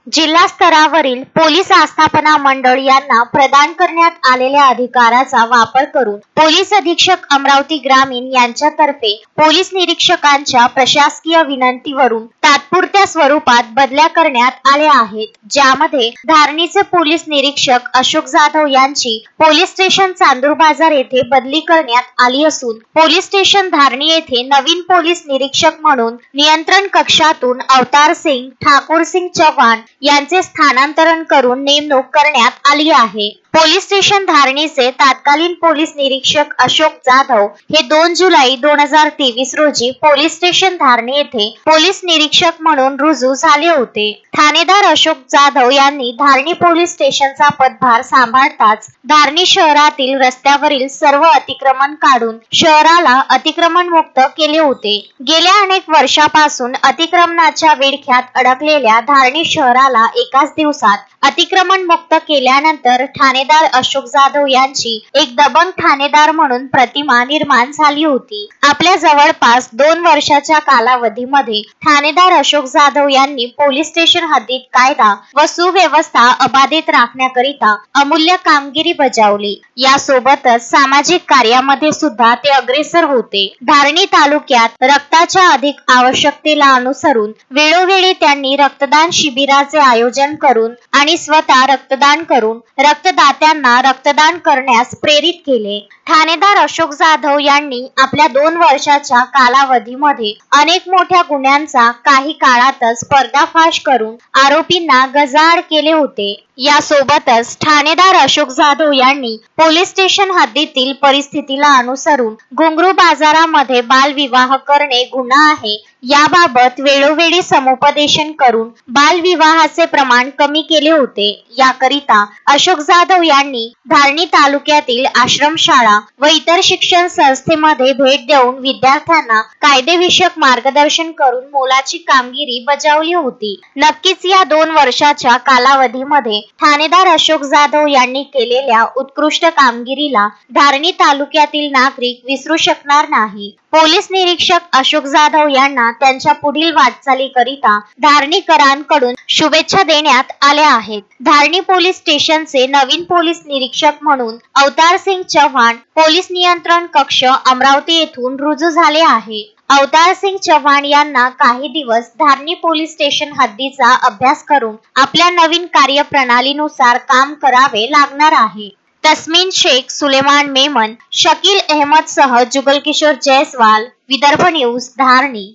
जिल्हा स्तरावरील पोलीस आस्थापना मंडळ यांना प्रदान करण्यात आलेल्या अधिकाराचा वापर करून पोलीस अधीक्षक अमरावती ग्रामीण यांच्यातर्फे पोलीस निरीक्षकांच्या प्रशासकीय विनंतीवरून तात्पुरत्या स्वरूपात बदल्या करण्यात आल्या आहेत, ज्यामध्ये धारणीचे पोलीस निरीक्षक अशोक जाधव यांची पोलीस स्टेशन चांदूर बाजार येथे बदली करण्यात आली असून पोलीस स्टेशन धारणी येथे नवीन पोलीस निरीक्षक म्हणून नियंत्रण कक्षातून अवतार सिंग ठाकुर सिंग चव्हाण यांचे स्थानांतरण करून नेमणूक करण्यात आली आहे। पोलीस स्टेशन धारणीचे तत्कालीन पोलीस निरीक्षक अशोक जाधव हे 2 जुलै 2023 रोजी पोलीस स्टेशन धारणी येथे पोलीस निरीक्षक म्हणून रुजू झाले होते। ठाणेदार अशोक जाधव यांनी धारणी पोलीस स्टेशनचा पदभार सांभाळताच धारणी शहरातील रस्त्यावरील सर्व अतिक्रमण काढून शहराला अतिक्रमण मुक्त केले होते। गेल्या अनेक वर्षापासून अतिक्रमणाच्या विळख्यात अडकलेल्या धारणी शहराला एकाच दिवसात अतिक्रमण मुक्त केल्यानंतर ठाणेदार अशोक जाधव यांची एक दबंग ठाणेदार म्हणून प्रतिमा निर्माण झाली होती। आपल्या जवळपास 2 वर्षाच्या कालावधीमध्ये ठाणेदार अशोक जाधव यांनी पोलीस स्टेशन हद्दीत कायदा व सुव्यवस्था अबाधित राखण्याकरिता अमूल्य कामगिरी बजावली। यासोबतच सामाजिक कार्यामध्ये सुद्धा ते अग्रेसर होते। धारणी तालुक्यात रक्ताच्या अधिक आवश्यकतेला अनुसरून वेळोवेळी त्यांनी रक्तदान शिबिराचे आयोजन करून आणि स्वतः रक्तदान करून रक्तदात्यांना रक्तदान करण्यास प्रेरित केले। ठाणेदार अशोक जाधव यांनी आपल्या 2 वर्षाच्या कालावधीमध्ये अनेक मोठ्या गुन्ह्यांचा काही काळातच पर्दाफाश करून आरोपींना गजाआड केले होते। यासोबतच ठाणेदार अशोक जाधव यांनी पोलीस स्टेशन हद्दीतील परिस्थितीला अनुसरून घुंगरू बाजारामध्ये बालविवाह करणे गुन्हा आहे याबाबत वेळोवेळी समुपदेशन करून बालविवाहाचे प्रमाण कमी केले होते। याकरिता अशोक जाधव यांनी धारणी तालुक्यातील आश्रमशाळा व इतर शिक्षण संस्थेमध्ये भेट देऊन विद्यार्थ्यांना कायदेविषयक मार्गदर्शन करून मोलाची कामगिरी बजावली होती। नक्कीच या 2 वर्षाच्या कालावधीमध्ये ठाणेदार अशोक जाधव यांनी केलेल्या उत्कृष्ट कामगिरीला धारणी तालुक्यातील नागरिक विसरू शकणार नाही। पोलीस निरीक्षक अशोक जाधव यांना त्यांच्या पुढील वाटचालीकरिता धारणीकरांकडून शुभेच्छा देण्यात आल्या आहेत। धारणी पोलीस स्टेशनचे नवीन पोलीस निरीक्षक म्हणून अवतार सिंग चव्हाण पोलीस नियंत्रण कक्ष अमरावती येथून रुजू झाले आहे। अवतार सिंग चव्हाण यांना काही दिवस धारणी पोलीस स्टेशन हद्दीचा अभ्यास करून आपल्या नवीन कार्यप्रणालीनुसार काम करावे लागणार आहे। तस्मीन शेख, सुलेमान मेमन, शकील अहमद सह जुगल किशोर जयस्वाल, विदर्भ न्यूज, धारणी।